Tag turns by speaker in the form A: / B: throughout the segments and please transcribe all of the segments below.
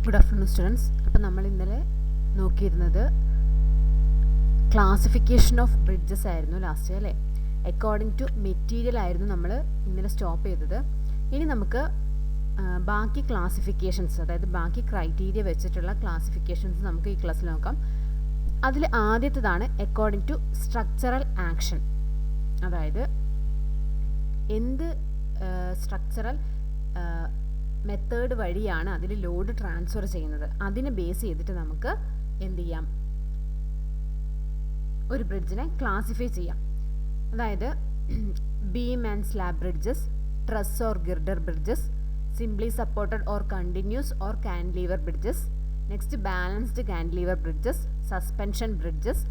A: Good afternoon students. അപ്പോൾ നമ്മൾ ഇന്നലെ നോക്കിയിരുന്നത് ക്ലാസിഫിക്കേഷൻ ഓഫ് ബ്രിഡ്ജസ് ആയിരുന്നു ലാസ്റ്റ് അല്ലേ. അക്കോർഡിംഗ് ടു മെറ്റീരിയൽ ആയിരുന്നു നമ്മൾ ഇന്നലെ സ്റ്റോപ്പ് ചെയ്തത്. ഇനി നമുക്ക് ബാക്കി ക്ലാസിഫിക്കേഷൻസ്, അതായത് ബാക്കി ക്രൈറ്റീരിയ വെച്ചിട്ടുള്ള ക്ലാസിഫിക്കേഷൻസ് നമുക്ക് ഈ ക്ലാസ്സിൽ നോക്കാം. അതിൽ ആദ്യത്തേതാണ് അക്കോർഡിംഗ് ടു സ്ട്രക്ചറൽ ആക്ഷൻ. അതായത് എന്ത് സ്ട്രക്ചറൽ മെത്തേഡ് വഴിയാണ് അതിൽ ലോഡ് ട്രാൻസ്ഫർ ചെയ്യുന്നത്, അതിനെ ബേസ് ചെയ്തിട്ട് നമുക്ക് എന്ത് ചെയ്യാം, ഒരു ബ്രിഡ്ജിനെ ക്ലാസിഫൈ ചെയ്യാം. അതായത് beam and slab bridges, truss or girder bridges, simply supported or continuous or cantilever bridges, next balanced cantilever bridges, suspension bridges,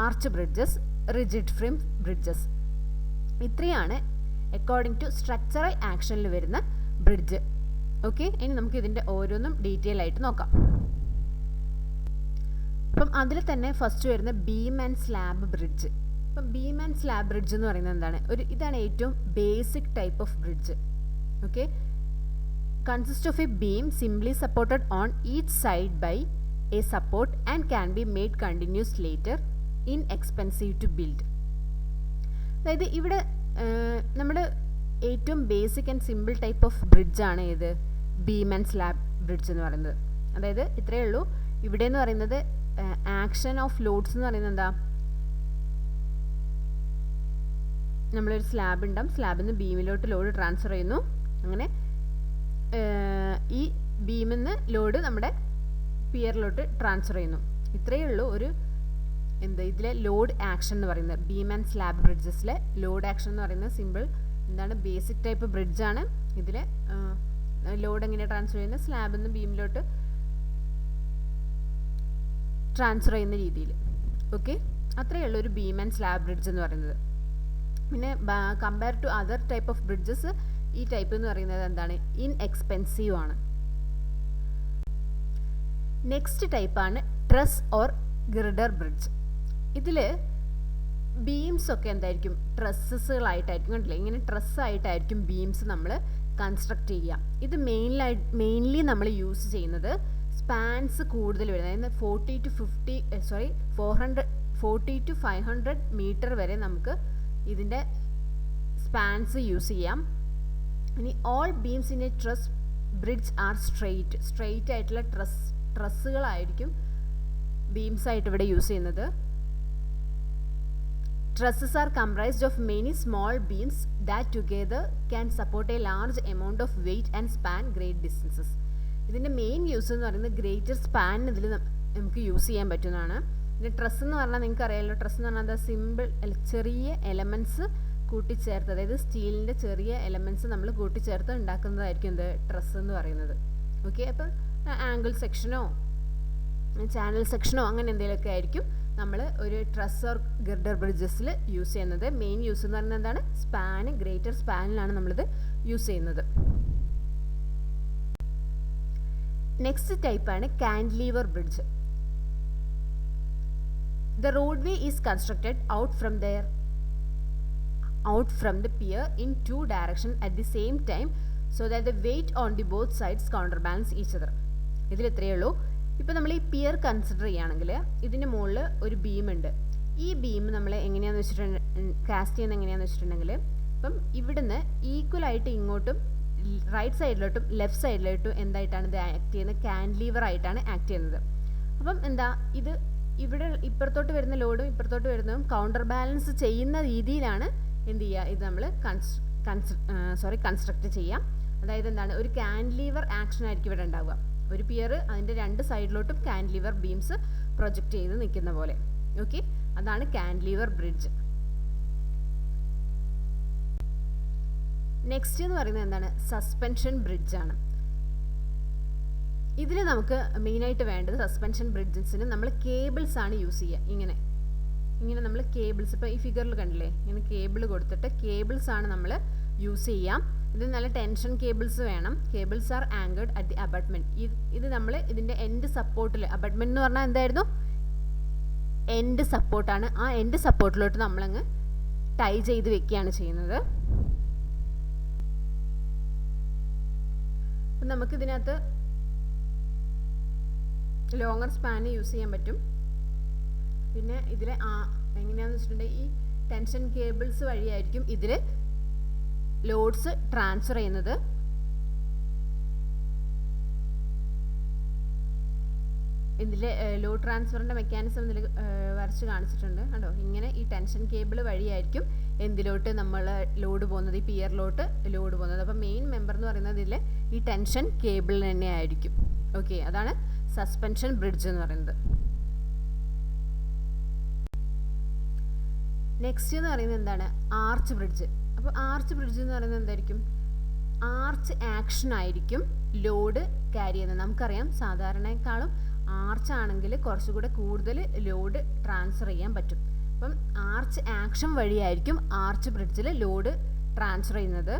A: arch bridges, rigid frame bridges. ഇത്രയാണ് അക്കോർഡിംഗ് ടു സ്ട്രക്ചറൽ ആക്ഷനിൽ വരുന്ന ബ്രിഡ്ജ്. ഓക്കെ, ഇനി നമുക്ക് ഇതിൻ്റെ ഓരോന്നും detail ആയിട്ട് നോക്കാം. അപ്പം അതിൽ തന്നെ ഫസ്റ്റ് വരുന്ന ബീം ആൻഡ് സ്ലാബ് ബ്രിഡ്ജ്. അപ്പം ബീം ആൻഡ് സ്ലാബ് ബ്രിഡ്ജ് എന്ന് പറയുന്നത് എന്താണ്? ഇതാണ് ഏറ്റവും basic type of bridge. Okay, consist of a beam simply supported on each side by a support and can be made continuous later, inexpensive to build. അതായത് ഇവിടെ നമ്മൾ ഏറ്റവും basic and simple type of ബ്രിഡ്ജാണ് ഏത്? Beam and slab bridge എന്ന് പറയുന്നത്. അതായത് ഇത്രയേ ഉള്ളൂ. ഇവിടെ എന്ന് പറയുന്നത് ആക്ഷൻ ഓഫ് ലോഡ്സ് എന്ന് പറയുന്നത് എന്താ? നമ്മളൊരു സ്ലാബ് ഉണ്ടാവും, സ്ലാബിൽ നിന്ന് ബീമിലോട്ട് ലോഡ് ട്രാൻസ്ഫർ ചെയ്യുന്നു. അങ്ങനെ ഈ ബീമിൽ നിന്ന് ലോഡ് നമ്മുടെ പിയറിലോട്ട് ട്രാൻസ്ഫർ ചെയ്യുന്നു. ഇത്രയേ ഉള്ളൂ ഒരു ഇതിലെ ലോഡ് ആക്ഷൻ എന്ന് പറയുന്നത്. ബീം ആൻഡ് സ്ലാബ് ബ്രിഡ്ജസിലെ ലോഡ് ആക്ഷൻ എന്ന് പറയുന്നത് സിമ്പിൾ എന്താണ്, ബേസിക് ടൈപ്പ് ബ്രിഡ്ജാണ്. ഇതിൽ ലോഡ് എങ്ങനെ ട്രാൻസ്ഫർ ചെയ്യുന്നത്? സ്ലാബിൽ നിന്ന് ബീമിലോട്ട് ട്രാൻസ്ഫർ ചെയ്യുന്ന രീതിയിൽ. ഓക്കെ, അത്രയേ ഉള്ളൂ ഒരു ബീം ആൻഡ് സ്ലാബ് ബ്രിഡ്ജ് എന്ന് പറയുന്നത്. പിന്നെ compare to other type of bridges, ഈ ടൈപ്പ് എന്ന് പറയുന്നത് എന്താണ്? ഇൻഎക്സ്പെൻസീവ് ആണ്. നെക്സ്റ്റ് ടൈപ്പാണ് ട്രസ് ഓർ ഗിർഡർ ബ്രിഡ്ജ്. ഇതിൽ ബീംസ് ഒക്കെ എന്തായിരിക്കും? ട്രസ്സുകളായിട്ടായിരിക്കും. കണ്ടില്ലേ, ഇങ്ങനെ ട്രസ്സായിട്ടായിരിക്കും ബീംസ് നമ്മൾ കൺസ്ട്രക്ട് ചെയ്യുക. ഇത് മെയിൻലി നമ്മൾ യൂസ് ചെയ്യുന്നത് സ്പാൻസ് കൂടുതൽ വരുന്നത്, അതായത് 40 to 500 മീറ്റർ വരെ നമുക്ക് ഇതിൻ്റെ സ്പാൻസ് യൂസ് ചെയ്യാം. ഇനി all beams in a truss bridge are straight ആയിട്ടുള്ള ട്രസ്സുകളായിരിക്കും ബീംസ് ആയിട്ട് ഇവിടെ യൂസ് ചെയ്യുന്നത്. Trusses are comprised of many small beams that together can support a large amount of weight and span great distances. ഇതിൻ്റെ main use എന്ന് പറയുന്നത് greater span ഇതിൽ നമുക്ക് യൂസ് ചെയ്യാൻ പറ്റുന്നതാണ്. പിന്നെ ട്രസ് എന്ന് പറഞ്ഞാൽ നിങ്ങൾക്ക് അറിയാമല്ലോ, ട്രസ് എന്ന് പറഞ്ഞാൽ സിമ്പിൾ ചെറിയ എലമെൻറ്റ്സ് കൂട്ടിച്ചേർത്ത്, അതായത് സ്റ്റീലിൻ്റെ ചെറിയ എലമെൻറ്റ്സ് നമ്മൾ കൂട്ടിച്ചേർത്ത് ഉണ്ടാക്കുന്നതായിരിക്കും എന്ത്? ട്രസ് എന്ന് പറയുന്നത്. ഓക്കെ, അപ്പം ആംഗിൾ സെക്ഷനോ ചാനൽ സെക്ഷനോ അങ്ങനെ എന്തെങ്കിലുമൊക്കെ ആയിരിക്കും നമ്മൾ ഒരു ട്രസ് ഓർ ഗിർഡർ ബ്രിഡ്ജസിൽ യൂസ് ചെയ്യുന്നത്. മെയിൻ യൂസ് എന്ന് പറയുന്നത് എന്താണ്? സ്പാന്, ഗ്രേറ്റർ സ്പാനിലാണ് നമ്മളിത് യൂസ് ചെയ്യുന്നത്. നെക്സ്റ്റ് ടൈപ്പാണ് cantilever bridge. The roadway is constructed out from the pier in 2 directions at the same time so that the weight on the both sides counterbalance each other. ഇതിൽ ഇത്രയേ ഉള്ളൂ. ഇപ്പോൾ നമ്മൾ ഈ peer consider ചെയ്യുകയാണെങ്കിൽ ഇതിൻ്റെ മുകളിൽ ഒരു ബീം ഉണ്ട്. ഈ ബീം നമ്മൾ എങ്ങനെയാണെന്ന് വെച്ചിട്ടുണ്ടെങ്കിൽ കാസ്റ്റ് ചെയ്യുന്നത് എങ്ങനെയാണെന്ന് വെച്ചിട്ടുണ്ടെങ്കിൽ, ഇപ്പം ഇവിടുന്ന് ഈക്വലായിട്ട് ഇങ്ങോട്ടും റൈറ്റ് സൈഡിലോട്ടും ലെഫ്റ്റ് സൈഡിലോട്ടും എന്തായിട്ടാണ് ഇത് ആക്ട് ചെയ്യുന്നത്? കാൻഡിലീവർ ആയിട്ടാണ് ആക്ട് ചെയ്യുന്നത്. അപ്പം എന്താ, ഇത് ഇവിടെ ഇപ്പുറത്തോട്ട് വരുന്ന ലോഡും ഇപ്പുറത്തോട്ട് വരുന്നതും കൗണ്ടർ ബാലൻസ് ചെയ്യുന്ന രീതിയിലാണ് എന്ത് ചെയ്യുക, ഇത് നമ്മൾ കൺസ്ട്രക്ട് ചെയ്യാം. അതായത് എന്താണ്, ഒരു കാൻഡിലീവർ ആക്ഷൻ ആയിരിക്കും ഇവിടെ ഉണ്ടാവുക. ഒരു പിയർ അതിൻ്റെ 2 സൈഡിലോട്ടും കാൻഡിലീവർ ബീംസ് പ്രൊജക്റ്റ് ചെയ്ത് നിൽക്കുന്ന പോലെ. ഓക്കെ, അതാണ് കാൻഡിലീവർ ബ്രിഡ്ജ്. നെക്സ്റ്റ് എന്ന് പറയുന്നത് എന്താണ്? സസ്പെൻഷൻ ബ്രിഡ്ജാണ്. ഇതിൽ നമുക്ക് മെയിനായിട്ട് വേണ്ടത് സസ്പെൻഷൻ ബ്രിഡ്ജസിന് നമ്മൾ കേബിൾസ് ആണ് യൂസ് ചെയ്യുക. ഇങ്ങനെ നമ്മൾ കേബിൾസ്, ഇപ്പോൾ ഈ ഫിഗറിൽ കണ്ടില്ലേ, ഇങ്ങനെ കേബിൾ കൊടുത്തിട്ട് കേബിൾസ് ആണ് നമ്മൾ യൂസ് ചെയ്യാം. ഇത് നല്ല ടെൻഷൻ കേബിൾസ് വേണം. Cables R anchored at the abutment. ഇത് നമ്മൾ ഇതിൻ്റെ എൻഡ് സപ്പോർട്ടിൽ, അബട്ട്മെന്റ് എന്ന് പറഞ്ഞാൽ എന്തായിരുന്നു? എൻഡ് സപ്പോർട്ടാണ്. ആ എൻഡ് സപ്പോർട്ടിലോട്ട് നമ്മളങ്ങ് ടൈ ചെയ്ത് വെക്കുകയാണ് ചെയ്യുന്നത്. അപ്പം നമുക്കിതിനകത്ത് ലോങ്ങർ സ്പാൻ യൂസ് ചെയ്യാൻ പറ്റും. പിന്നെ ഇതിൽ എങ്ങനെയാണെന്ന് വെച്ചിട്ടുണ്ടെങ്കിൽ ഈ ടെൻഷൻ കേബിൾസ് വഴിയായിരിക്കും ഇതിൽ ലോഡ്സ് ട്രാൻസ്ഫർ ചെയ്യുന്നത്. ഇതിൽ ലോഡ് ട്രാൻസ്ഫറിൻ്റെ മെക്കാനിസം ഇതിൽ വരച്ച് കാണിച്ചിട്ടുണ്ട് കണ്ടോ. ഇങ്ങനെ ഈ ടെൻഷൻ കേബിൾ വഴിയായിരിക്കും എന്തിലോട്ട് നമ്മൾ ലോഡ് പോകുന്നത്, ഈ പിയറിലോട്ട് ലോഡ് പോകുന്നത്. അപ്പോൾ മെയിൻ മെമ്പർ എന്ന് പറയുന്നത് ഇതിൽ ഈ ടെൻഷൻ കേബിൾ തന്നെ ആയിരിക്കും. ഓക്കെ, അതാണ് സസ്പെൻഷൻ ബ്രിഡ്ജ് എന്ന് പറയുന്നത്. നെക്സ്റ്റ് എന്ന് പറയുന്നത് എന്താണ്, ആർച്ച് ബ്രിഡ്ജ്. അപ്പോൾ ആർച്ച് ബ്രിഡ്ജ് എന്ന് പറയുന്നത് എന്തായിരിക്കും, ആർച്ച് ആക്ഷൻ ആയിരിക്കും ലോഡ് ക്യാരി ചെയ്യുന്നത്. നമുക്കറിയാം സാധാരണയെക്കാളും ആർച്ച് ആണെങ്കിൽ കുറച്ചുകൂടെ കൂടുതൽ ലോഡ് ട്രാൻസ്ഫർ ചെയ്യാൻ പറ്റും. അപ്പം ആർച്ച് ആക്ഷൻ വഴിയായിരിക്കും ആർച്ച് ബ്രിഡ്ജിൽ ലോഡ് ട്രാൻസ്ഫർ ചെയ്യുന്നത്.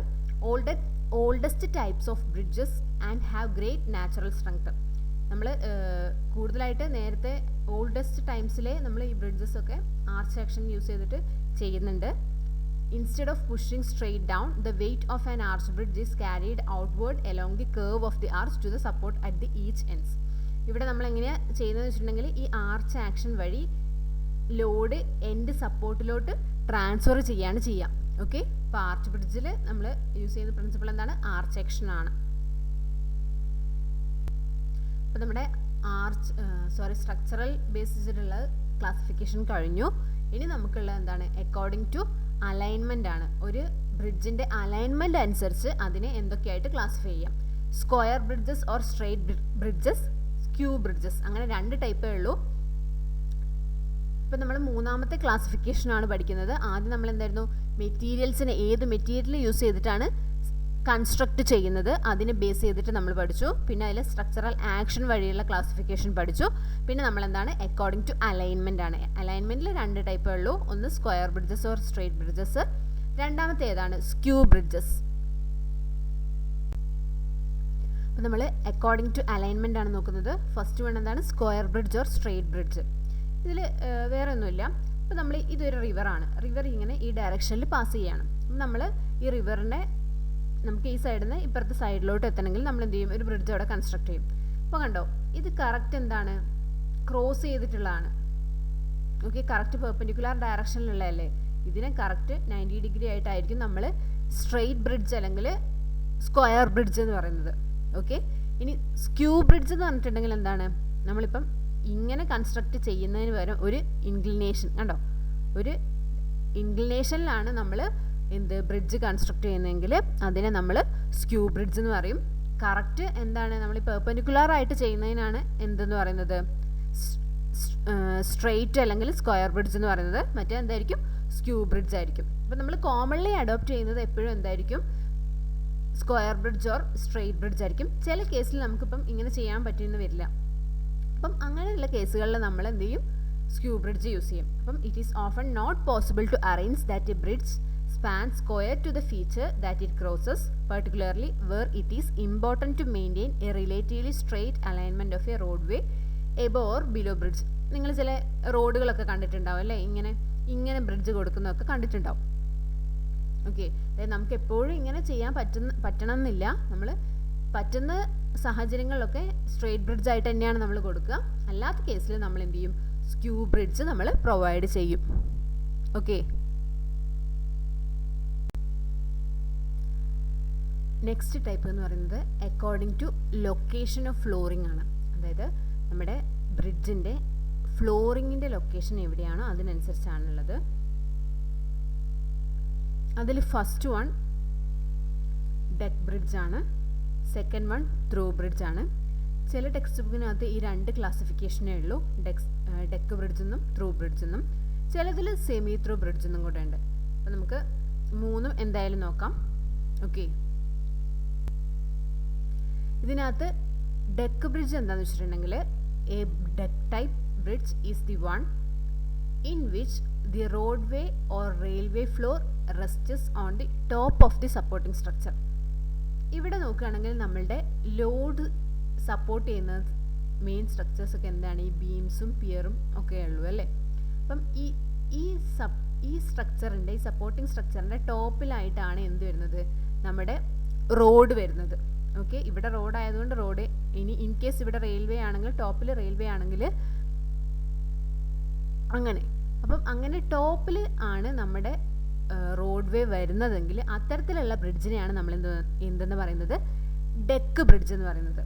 A: Oldest types of bridges and have great natural strength. നമ്മൾ കൂടുതലായിട്ട് നേരത്തെ ഓൾഡസ്റ്റ് ടൈംസിലെ നമ്മൾ ഈ ബ്രിഡ്ജസ് ഒക്കെ ആർച്ച് ആക്ഷൻ യൂസ് ചെയ്തിട്ട് ചെയ്യുന്നുണ്ട്. Instead of pushing straight down, the weight of an arch bridge is carried outward along the curve of the arch to the support at the each ends. ഇവിടെ നമ്മൾ എങ്ങനെയാണ് ചെയ്യുന്നതെന്ന് വെച്ചിട്ടുണ്ടെങ്കിൽ ഈ arch action വഴി load end സപ്പോർട്ടിലോട്ട് transfer ചെയ്യാണ് ചെയ്യാം. Okay, അപ്പോൾ ആർച്ച് ബ്രിഡ്ജിൽ നമ്മൾ യൂസ് ചെയ്യുന്ന പ്രിൻസിപ്പിൾ എന്താണ്, ആർച്ച് ആക്ഷൻ ആണ്. അപ്പോൾ നമ്മുടെ സ്ട്രക്ചറൽ ബേസിസിലുള്ള ക്ലാസിഫിക്കേഷൻ കഴിഞ്ഞു. ഇനി നമുക്കുള്ള എന്താണ്, അക്കോർഡിംഗ് ടു അലൈൻമെൻ്റ് ആണ്. ഒരു ബ്രിഡ്ജിൻ്റെ അലൈൻമെൻ്റ് അനുസരിച്ച് അതിനെ എന്തൊക്കെയായിട്ട് ക്ലാസിഫൈ ചെയ്യാം. Square bridges or straight bridges, skew bridges, അങ്ങനെ രണ്ട് ടൈപ്പേ ഉള്ളൂ. ഇപ്പം നമ്മൾ മൂന്നാമത്തെ ക്ലാസിഫിക്കേഷനാണ് പഠിക്കുന്നത്. ആദ്യം നമ്മൾ എന്തായിരുന്നു, മെറ്റീരിയൽസിനെ ഏത് മെറ്റീരിയൽ യൂസ് ചെയ്തിട്ടാണ് കൺസ്ട്രക്ട് ചെയ്യുന്നത് അതിനെ ബേസ് ചെയ്തിട്ട് നമ്മൾ പഠിച്ചു. പിന്നെ അതിൽ സ്ട്രക്ചറൽ ആക്ഷൻ വഴിയുള്ള ക്ലാസിഫിക്കേഷൻ പഠിച്ചു. പിന്നെ നമ്മൾ എന്താണ്, അക്കോർഡിംഗ് ടു അലൈൻമെൻ്റ് ആണ്. അലൈൻമെൻറ്റിൽ രണ്ട് ടൈപ്പേ ഉള്ളൂ, ഒന്ന് square bridges or straight bridges, രണ്ടാമത്തെ ഏതാണ്, സ്ക്യൂ ബ്രിഡ്ജസ്. അപ്പോൾ നമ്മൾ അക്കോർഡിംഗ് ടു അലൈൻമെൻ്റ് ആണ് നോക്കുന്നത്. ഫസ്റ്റ് വൺ എന്താണ്, square bridge or straight bridge. ഇതിൽ വേറെ ഒന്നുമില്ല. അപ്പോൾ നമ്മൾ ഇതൊരു റിവറാണ്, റിവർ ഇങ്ങനെ ഈ ഡയറക്ഷനിൽ പാസ് ചെയ്യാണ്. നമ്മൾ ഈ റിവറിനെ നമുക്ക് ഈ സൈഡിൽ നിന്ന് ഇപ്പുറത്തെ സൈഡിലോട്ട് എത്തണമെങ്കിൽ നമ്മൾ എന്ത് ചെയ്യും, ഒരു ബ്രിഡ്ജ് അവിടെ കൺസ്ട്രക്ട് ചെയ്യും. അപ്പോൾ കണ്ടോ, ഇത് കറക്റ്റ് എന്താണ്, ക്രോസ് ചെയ്തിട്ടുള്ളതാണ്. ഓക്കെ, കറക്റ്റ് പെർപെൻഡിക്കുലർ ഡയറക്ഷനിലുള്ളതല്ലേ. ഇതിനെ കറക്റ്റ് 90 ഡിഗ്രി ആയിട്ടായിരിക്കും നമ്മൾ സ്ട്രെയിറ്റ് ബ്രിഡ്ജ് അല്ലെങ്കിൽ സ്ക്വയർ ബ്രിഡ്ജ് എന്ന് പറയുന്നത്. ഓക്കെ, ഇനി സ്ക്യൂ ബ്രിഡ്ജ് എന്ന് പറഞ്ഞിട്ടുണ്ടെങ്കിൽ എന്താണ്, നമ്മളിപ്പം ഇങ്ങനെ കൺസ്ട്രക്ട് ചെയ്യുന്നതിന് പകരം ഒരു ഇൻക്ലിനേഷൻ കണ്ടോ, ഒരു ഇൻക്ലിനേഷനിലാണ് നമ്മൾ എന്ത് ബ്രിഡ്ജ് കൺസ്ട്രക്ട് ചെയ്യുന്നതെങ്കിൽ അതിനെ നമ്മൾ സ്ക്യൂ ബ്രിഡ്ജ് എന്ന് പറയും. കറക്റ്റ് എന്താണ്, നമ്മൾ ഈ പെർപെൻഡിക്കുലർ ആയിട്ട് ചെയ്യുന്നതിനാണ് എന്തെന്ന് പറയുന്നത്, സ്ട്രെയിറ്റ് അല്ലെങ്കിൽ സ്ക്വയർ ബ്രിഡ്ജ് എന്ന് പറയുന്നത്. മറ്റേ എന്തായിരിക്കും, സ്ക്യൂ ബ്രിഡ്ജ് ആയിരിക്കും. അപ്പോൾ നമ്മൾ കോമൺലി അഡോപ്റ്റ് ചെയ്യുന്നത് എപ്പോഴും എന്തായിരിക്കും, square bridge or straight bridge ആയിരിക്കും. ചില കേസിൽ നമുക്കിപ്പം ഇങ്ങനെ ചെയ്യാൻ പറ്റിയെന്ന് വരില്ല. അപ്പം അങ്ങനെയുള്ള കേസുകളിൽ നമ്മൾ എന്ത് ചെയ്യും, സ്ക്യൂ ബ്രിഡ്ജ് യൂസ് ചെയ്യും. അപ്പം it is often not possible to arrange that a bridge span square to the feature that it crosses, particularly where it is important to maintain a relatively straight alignment of a roadway above or below bridge. നിങ്ങൾ ചില റോഡുകളൊക്കെ കണ്ടിട്ടുണ്ടാവും അല്ലേ, ഇങ്ങനെ bridge കൊടുക്കുന്നതൊക്കെ കണ്ടിട്ടുണ്ടാവും. Okay, അതായത് നമുക്ക് എപ്പോഴും ഇങ്ങനെ ചെയ്യാൻ പറ്റണം എന്നില്ല. നമ്മൾ പറ്റുന്ന സാഹചര്യങ്ങളിലൊക്കെ സ്ട്രെയിറ്റ് ബ്രിഡ്ജ് ആയിട്ട് തന്നെയാണ് നമ്മൾ കൊടുക്കുക. അല്ലാത്ത കേസിൽ നമ്മൾ എന്ത് ചെയ്യും, സ്ക്യൂ ബ്രിഡ്ജ് നമ്മൾ പ്രൊവൈഡ് ചെയ്യും. ഓക്കെ, നെക്സ്റ്റ് ടൈപ്പ് എന്ന് പറയുന്നത് according to location of flooring ആണ്. അതായത് നമ്മുടെ ബ്രിഡ്ജിൻ്റെ ഫ്ലോറിങ്ങിൻ്റെ ലൊക്കേഷൻ എവിടെയാണോ അതിനനുസരിച്ചാണുള്ളത്. അതിൽ ഫസ്റ്റ് വൺ ഡെക്ക് ബ്രിഡ്ജ് ആണ്, സെക്കൻഡ് വൺ ത്രൂ ബ്രിഡ്ജ് ആണ്. ചില ടെക്സ്റ്റ് ബുക്കിനകത്ത് ഈ രണ്ട് ക്ലാസിഫിക്കേഷനേ ഉള്ളൂ, ഡെക്ക് ബ്രിഡ്ജ് എന്നും ത്രൂ ബ്രിഡ്ജ് എന്നും. ചിലതിൽ സെമി ത്രൂ ബ്രിഡ്ജ് എന്നും കൂടെ ഉണ്ട്. അപ്പോൾ നമുക്ക് മൂന്നും എന്തായാലും നോക്കാം. ഓക്കെ, ഇതിനകത്ത് ഡെക്ക് ബ്രിഡ്ജ് എന്താണെന്ന് വെച്ചിട്ടുണ്ടെങ്കിൽ a deck type bridge is the one in which the roadway or railway floor rests on the top of the supporting structure. ഇവിടെ നോക്കുകയാണെങ്കിൽ നമ്മളുടെ ലോഡ് സപ്പോർട്ട് ചെയ്യുന്ന മെയിൻ സ്ട്രക്ചേഴ്സ് ഒക്കെ എന്താണ്, ഈ ബീംസും പിയറും ഒക്കെ ഉള്ളൂ അല്ലേ. അപ്പം ഈ സ്ട്രക്ചറിൻ്റെ, ഈ സപ്പോർട്ടിംഗ് സ്ട്രക്ചറിൻ്റെ ടോപ്പിലായിട്ടാണ് എന്ത് വരുന്നത്, നമ്മുടെ റോഡ് വരുന്നത്. ഓക്കെ, ഇവിടെ റോഡ് ആയതുകൊണ്ട് റോഡ്. ഇനി ഇൻ കേസ് ഇവിടെ റെയിൽവേ ആണെങ്കിൽ, ടോപ്പിൽ റെയിൽവേ ആണെങ്കിൽ അങ്ങനെ. അപ്പം അങ്ങനെ ടോപ്പിൽ ആണ് നമ്മുടെ റോഡ് വേ വരുന്നതെങ്കിൽ അത്തരത്തിലുള്ള ബ്രിഡ്ജിനെയാണ് നമ്മൾ എന്തെന്ന് പറയുന്നത്, ഡെക്ക് ബ്രിഡ്ജ് എന്ന് പറയുന്നത്.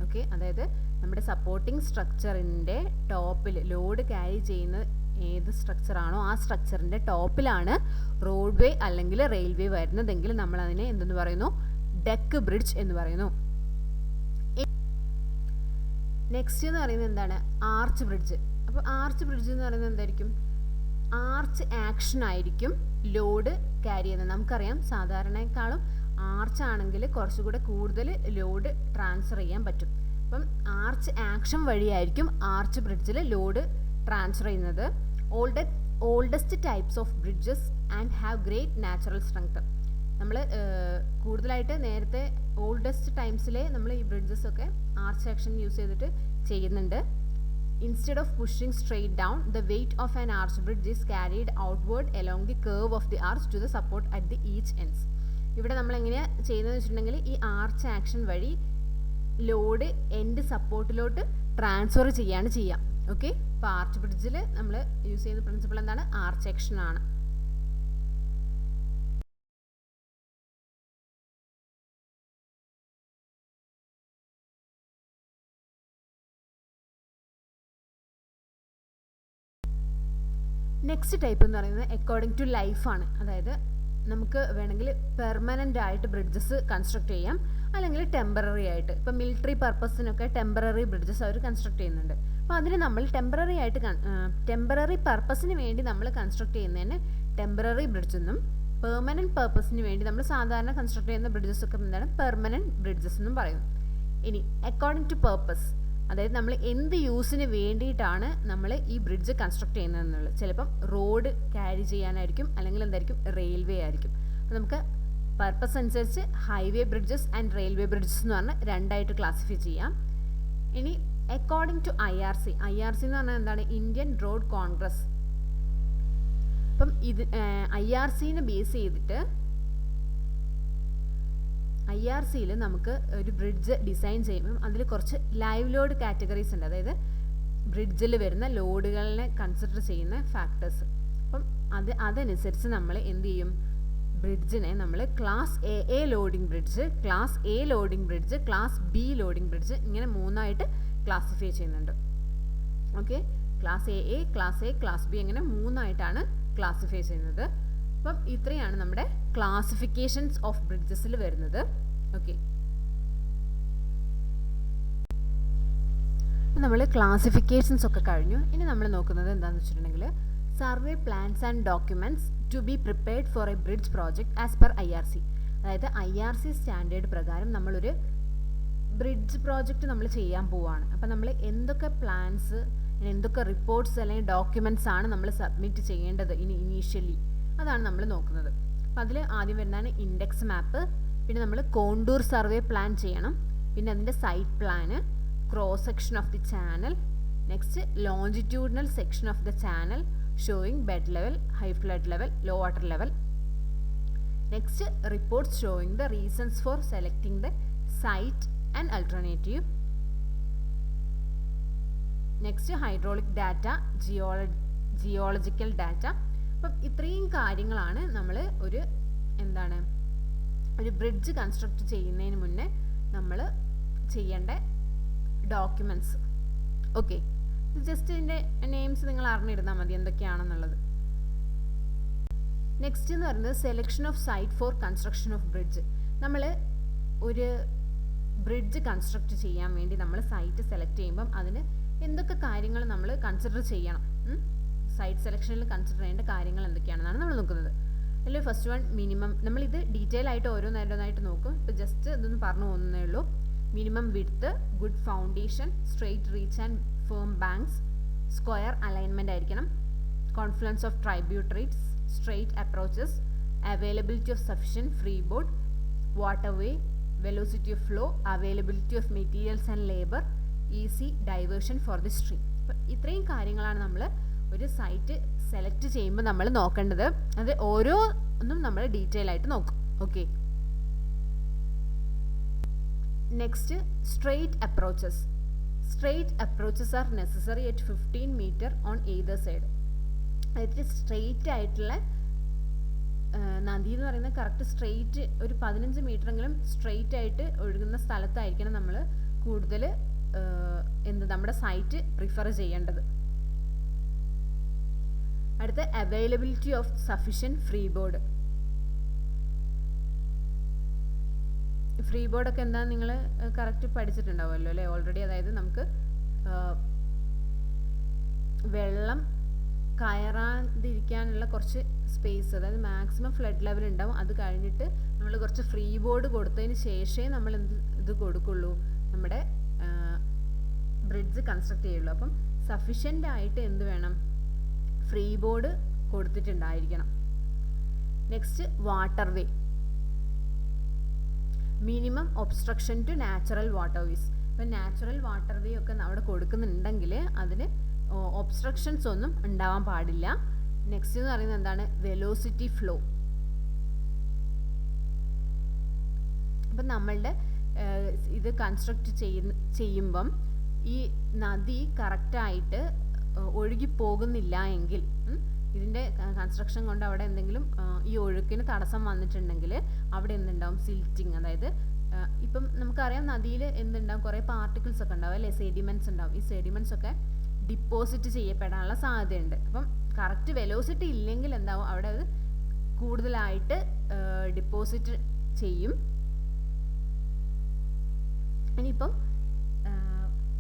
A: ഓക്കെ, അതായത് നമ്മുടെ സപ്പോർട്ടിംഗ് സ്ട്രക്ചറിൻ്റെ ടോപ്പിൽ ലോഡ് ക്യാരി ചെയ്യുന്ന ഏത് സ്ട്രക്ചറാണോ ആ സ്ട്രക്ചറിൻ്റെ ടോപ്പിലാണ് റോഡ് വേ അല്ലെങ്കിൽ റെയിൽവേ വരുന്നതെങ്കിൽ നമ്മൾ അതിനെ എന്തെന്ന് പറയുന്നു, ഡെക്ക് ബ്രിഡ്ജ് എന്ന് പറയുന്നു. നെക്സ്റ്റ് എന്ന് പറയുന്നത് എന്താണ്, ആർച്ച് ബ്രിഡ്ജ്. അപ്പോൾ ആർച്ച് ബ്രിഡ്ജ് എന്ന് പറയുന്നത് എന്തായിരിക്കും, ആർച്ച് ആക്ഷൻ ആയിരിക്കും ലോഡ് ക്യാരി ചെയ്യുന്നത്. നമുക്കറിയാം സാധാരണയെക്കാളും ആർച്ച് ആണെങ്കിൽ കുറച്ചുകൂടെ കൂടുതൽ ലോഡ് ട്രാൻസ്ഫർ ചെയ്യാൻ പറ്റും. അപ്പം ആർച്ച് ആക്ഷൻ വഴിയായിരിക്കും ആർച്ച് ബ്രിഡ്ജിൽ ലോഡ് ട്രാൻസ്ഫർ ചെയ്യുന്നത്. Oldest types of bridges and have great natural strength. നമ്മൾ കൂടുതലായിട്ട് നേരത്തെ ഓൾഡസ്റ്റ് ടൈംസിലെ നമ്മൾ ഈ ബ്രിഡ്ജസ് ഒക്കെ ആർച്ച് ആക്ഷൻ യൂസ് ചെയ്തിട്ട് ചെയ്യുന്നുണ്ട്. Instead of pushing straight down, the weight of an arch bridge is carried outward along the curve of the arch to the support at the each ends. ഇവിടെ നമ്മൾ എങ്ങനെയാണ് ചെയ്യുന്നതെന്ന് വെച്ചിട്ടുണ്ടെങ്കിൽ ഈ arch action വഴി load end സപ്പോർട്ടിലോട്ട് transfer ചെയ്യാണ് ചെയ്യാം. Okay, അപ്പോൾ ആർച്ച് ബ്രിഡ്ജിൽ നമ്മൾ യൂസ് ചെയ്യുന്ന പ്രിൻസിപ്പിൾ എന്താണ്, ആർച്ച് ആക്ഷൻ ആണ്. നെക്സ്റ്റ് ടൈപ്പ് എന്ന് പറയുന്നത് അക്കോർഡിംഗ് ടു ലൈഫാണ്. അതായത് നമുക്ക് വേണമെങ്കിൽ പെർമനൻ്റ് ആയിട്ട് ബ്രിഡ്ജസ് കൺസ്ട്രക്ട് ചെയ്യാം, അല്ലെങ്കിൽ ടെമ്പററി ആയിട്ട്. ഇപ്പം മിലിറ്ററി പർപ്പസിനൊക്കെ ടെമ്പററി ബ്രിഡ്ജസ് അവർ കൺസ്ട്രക്ട് ചെയ്യുന്നുണ്ട്. അപ്പോൾ അതിന് നമ്മൾ ടെമ്പററി പർപ്പസിന് വേണ്ടി നമ്മൾ കൺസ്ട്രക്ട് ചെയ്യുന്നതിന് ടെമ്പററി ബ്രിഡ്ജ് എന്നും, പെർമനൻറ്റ് പർപ്പസിന് വേണ്ടി നമ്മൾ സാധാരണ കൺസ്ട്രക്ട് ചെയ്യുന്ന ബ്രിഡ്ജസ് ഒക്കെ എന്താണ്, പെർമനൻറ്റ് ബ്രിഡ്ജസ് എന്നും പറയുന്നു. ഇനി അക്കോർഡിംഗ് ടു പർപ്പസ്, അതായത് നമ്മൾ എന്ത് യൂസിന് വേണ്ടിയിട്ടാണ് നമ്മൾ ഈ ബ്രിഡ്ജ് കൺസ്ട്രക്ട് ചെയ്യുന്നതെന്നുള്ളത്. ചിലപ്പം റോഡ് ക്യാരി ചെയ്യാനായിരിക്കും, അല്ലെങ്കിൽ എന്തായിരിക്കും, റെയിൽവേ ആയിരിക്കും. അപ്പോൾ നമുക്ക് പർപ്പസ് അനുസരിച്ച് highway bridges and railway bridges എന്ന് പറഞ്ഞാൽ രണ്ടായിട്ട് ക്ലാസിഫൈ ചെയ്യാം. ഇനി അക്കോർഡിംഗ് ടു IRC എന്ന് പറഞ്ഞാൽ എന്താണ്, ഇന്ത്യൻ റോഡ് കോൺഗ്രസ്. അപ്പം ഇത് IRCനെ ബേസ് ചെയ്തിട്ട് IRCയിൽ നമുക്ക് ഒരു ബ്രിഡ്ജ് ഡിസൈൻ ചെയ്യുമ്പം അതിൽ കുറച്ച് ലൈവ് ലോഡ് കാറ്റഗറീസ് ഉണ്ട്. അതായത് ബ്രിഡ്ജിൽ വരുന്ന ലോഡുകളെ കൺസിഡർ ചെയ്യുന്ന ഫാക്ടേഴ്സ്. അപ്പം അതനുസരിച്ച് നമ്മൾ എന്ത് ചെയ്യും, ബ്രിഡ്ജിനെ നമ്മൾ class A loading bridge, class A loading bridge, class B loading bridge, ഇങ്ങനെ മൂന്നായിട്ട് ക്ലാസിഫൈ ചെയ്യുന്നുണ്ട്. Okay, class A, class B അങ്ങനെ മൂന്നായിട്ടാണ് ക്ലാസിഫൈ ചെയ്യുന്നത്. അപ്പം ഇത്രയാണ് നമ്മുടെ ക്ലാസിഫിക്കേഷൻസ് ഓഫ് ബ്രിഡ്ജസിൽ വരുന്നത്. ഓക്കെ, നമ്മൾ ക്ലാസിഫിക്കേഷൻസ് ഒക്കെ കഴിഞ്ഞു. ഇനി നമ്മൾ നോക്കുന്നത് എന്താണെന്ന് വെച്ചിട്ടുണ്ടെങ്കിൽ survey plans and documents to be prepared for a bridge project as per IRC. അതായത് IRC സ്റ്റാൻഡേർഡ് പ്രകാരം നമ്മളൊരു ബ്രിഡ്ജ് പ്രോജക്റ്റ് നമ്മൾ ചെയ്യാൻ പോവുകയാണ്. അപ്പോൾ നമ്മൾ എന്തൊക്കെ പ്ലാൻസ്, എന്തൊക്കെ റിപ്പോർട്ട്സ് അല്ലെങ്കിൽ ഡോക്യുമെൻറ്റ്സ് ആണ് നമ്മൾ സബ്മിറ്റ് ചെയ്യേണ്ടത് ഇനീഷ്യലി, അതാണ് നമ്മൾ നോക്കുന്നത്. അപ്പോൾ അതിൽ ആദ്യം വരുന്നതാണ് ഇൻഡെക്സ് മാപ്പ്, പിന്നെ നമ്മൾ കോണ്ടൂർ സർവേ പ്ലാൻ ചെയ്യണം, പിന്നെ അതിൻ്റെ site plan, cross section of the channel, next longitudinal section of the channel showing bed level, high flood level, low water level, next reports showing the reasons for selecting the site and alternative, next hydraulic data, geological data. അപ്പം ഇത്രയും കാര്യങ്ങളാണ് നമ്മൾ ഒരു bridge construct ചെയ്യുന്നതിന് മുന്നേ നമ്മൾ ചെയ്യേണ്ട documents. Okay, just ഇതിൻ്റെ നെയിംസ് നിങ്ങൾ അറിഞ്ഞിരുന്നാൽ മതി എന്തൊക്കെയാണെന്നുള്ളത്. നെക്സ്റ്റ് എന്ന് പറയുന്നത് selection of site for construction of bridge. നമ്മൾ ഒരു ബ്രിഡ്ജ് കൺസ്ട്രക്ട് ചെയ്യാൻ വേണ്ടി നമ്മൾ സൈറ്റ് സെലക്ട് ചെയ്യുമ്പം അതിന് എന്തൊക്കെ കാര്യങ്ങൾ നമ്മൾ കൺസിഡർ ചെയ്യണം, സൈറ്റ് സെലക്ഷനിൽ കൺസിഡർ ചെയ്യേണ്ട കാര്യങ്ങൾ എന്തൊക്കെയാണെന്നാണ് നമ്മൾ നോക്കുന്നത്. അതിൽ ഫസ്റ്റ് വൺ മിനിമം, നമ്മളിത് ഡീറ്റെയിൽ ആയിട്ട് ഓരോന്നായിട്ട് നോക്കും. ഇപ്പോൾ ജസ്റ്റ് ഇതൊന്ന് പറഞ്ഞു പോകുന്നേ ഉള്ളൂ. Minimum width, good foundation, straight reach and firm banks, square alignment ആയിരിക്കണം, confluence of tributaries, straight approaches, availability of sufficient free board, water way, velocity of flow, availability of materials and labour, easy diversion for the stream. അപ്പം ഇത്രയും കാര്യങ്ങളാണ് നമ്മൾ ഒരു site select ചെയ്യുമ്പോൾ നമ്മൾ നോക്കേണ്ടത്. അത് ഓരോന്നും നമ്മൾ ഡീറ്റെയിൽ ആയിട്ട് നോക്കും. Okay, next straight approaches. Straight approaches are necessary at 15 meter on either side. അതായത് സ്ട്രെയിറ്റ് ആയിട്ടുള്ള നദി എന്ന് പറയുന്നത് കറക്റ്റ് സ്ട്രെയിറ്റ് ഒരു 15 മീറ്ററെങ്കിലും സ്ട്രെയിറ്റ് ആയിട്ട് ഒഴുകുന്ന സ്ഥലത്തായിരിക്കണം നമ്മൾ കൂടുതൽ നമ്മുടെ സൈറ്റ് പ്രിഫർ ചെയ്യേണ്ടത്. അടുത്ത availability of sufficient free board. Free ബോർഡൊക്കെ എന്താ നിങ്ങൾ കറക്റ്റ് പഠിച്ചിട്ടുണ്ടാവുമല്ലോ അല്ലേ ഓൾറെഡി. അതായത് നമുക്ക് വെള്ളം കയറാതിരിക്കാനുള്ള കുറച്ച് സ്പേസ്, അതായത് മാക്സിമം ഫ്ലഡ് ലെവൽ ഉണ്ടാവും. അത് കഴിഞ്ഞിട്ട് നമ്മൾ കുറച്ച് ഫ്രീ ബോർഡ് കൊടുത്തതിന് ശേഷമേ നമ്മൾ ഇത് കൊടുക്കുള്ളൂ, നമ്മുടെ ബ്രിഡ്ജ് കൺസ്ട്രക്ട് ചെയ്യുള്ളൂ. അപ്പം സഫിഷ്യൻ്റ് ആയിട്ട് എന്ത് വേണം, ഫ്രീ ബോർഡ് കൊടുത്തിട്ടുണ്ടായിരിക്കണം. Next water way. Minimum obstruction to natural water ways. ഇപ്പം നാച്ചുറൽ വാട്ടർ വേ ഒക്കെ അവിടെ കൊടുക്കുന്നുണ്ടെങ്കിൽ അതിന് ഒബ്സ്ട്രക്ഷൻസ് ഒന്നും ഉണ്ടാവാൻ പാടില്ല. നെക്സ്റ്റ് എന്ന് പറയുന്നത് എന്താണ്, വെലോസിറ്റി ഫ്ലോ. അപ്പം നമ്മളുടെ ഇത് കൺസ്ട്രക്റ്റ് ചെയ്യുമ്പം ഈ നദി കറക്റ്റായിട്ട് ഒഴുകിപ്പോകുന്നില്ല എങ്കിൽ, ഇതിൻ്റെ കൺസ്ട്രക്ഷൻ കൊണ്ട് അവിടെ എന്തെങ്കിലും ഈ ഒഴുക്കിന് തടസ്സം വന്നിട്ടുണ്ടെങ്കിൽ അവിടെ എന്തുണ്ടാവും, സിൽറ്റിങ്. അതായത് ഇപ്പം നമുക്കറിയാം നദിയിൽ എന്തുണ്ടാവും, കുറേ പാർട്ടിക്കിൾസ് ഒക്കെ ഉണ്ടാവും അല്ലേ, സെഡിമെൻറ്റ്സ് ഉണ്ടാവും. ഈ സെഡിമെൻറ്റ്സ് ഒക്കെ ഡിപ്പോസിറ്റ് ചെയ്യപ്പെടാനുള്ള സാധ്യതയുണ്ട്. അപ്പം കറക്റ്റ് വെലോസിറ്റി ഇല്ലെങ്കിൽ എന്താവും, അവിടെ അത് കൂടുതലായിട്ട് ഡിപ്പോസിറ്റ് ചെയ്യും. ഇനിയിപ്പം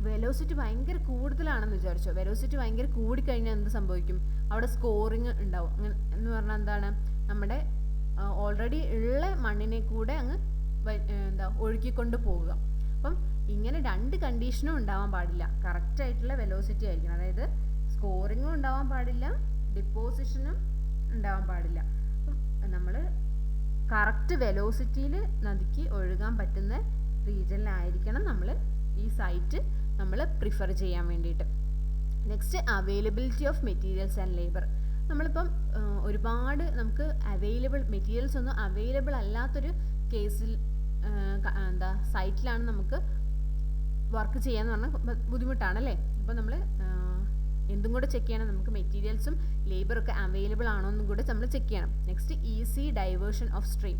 A: വെലോസിറ്റി ഭയങ്കര കൂടുതലാണെന്ന് വിചാരിച്ചോ, വെലോസിറ്റി ഭയങ്കര കൂടിക്കഴിഞ്ഞാൽ എന്ത് സംഭവിക്കും, അവിടെ സ്കോറിങ് ഉണ്ടാവും. അങ്ങനെ എന്ന് പറഞ്ഞാൽ എന്താണ്, നമ്മുടെ ഓൾറെഡി ഉള്ള മണ്ണിനെ കൂടെ അങ്ങ് ഒഴുക്കിക്കൊണ്ട് പോവുക. അപ്പം ഇങ്ങനെ രണ്ട് കണ്ടീഷനും ഉണ്ടാവാൻ പാടില്ല. കറക്റ്റായിട്ടുള്ള വെലോസിറ്റി ആയിരിക്കണം, അതായത് സ്കോറിങ്ങും ഉണ്ടാവാൻ പാടില്ല, ഡിപ്പോസിഷനും ഉണ്ടാവാൻ പാടില്ല. അപ്പം നമ്മൾ കറക്റ്റ് വെലോസിറ്റിയിൽ നദിക്ക് ഒഴുകാൻ പറ്റുന്ന റീജിയനിലായിരിക്കണം നമ്മൾ ഈ സൈറ്റ് നമ്മൾ പ്രിഫർ ചെയ്യാൻ വേണ്ടിയിട്ട്. Next availability of materials and labour. നമ്മളിപ്പം ഒരുപാട് നമുക്ക് മെറ്റീരിയൽസ് ഒന്നും അവൈലബിൾ അല്ലാത്തൊരു കേസിൽ സൈറ്റിലാണ് നമുക്ക് വർക്ക് ചെയ്യാന്ന് പറഞ്ഞാൽ ബുദ്ധിമുട്ടാണല്ലേ. അപ്പോൾ നമ്മൾ എന്തും കൂടെ ചെക്ക് ചെയ്യണം, നമുക്ക് മെറ്റീരിയൽസും ലേബറൊക്കെ അവൈലബിൾ ആണോ എന്നും കൂടെ നമ്മൾ ചെക്ക് ചെയ്യണം. Next easy diversion of stream.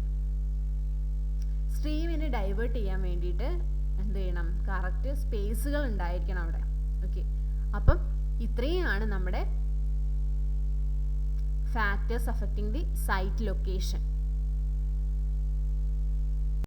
A: സ്ട്രീമിനെ ഡൈവേർട്ട് ചെയ്യാൻ വേണ്ടിയിട്ട് എന്ത് ചെയ്യണം, കറക്റ്റ് സ്പേസുകൾ ഉണ്ടായിരിക്കണം അവിടെ. ഓക്കെ, അപ്പം ഇത്രയുമാണ് നമ്മുടെ factors affecting the site location.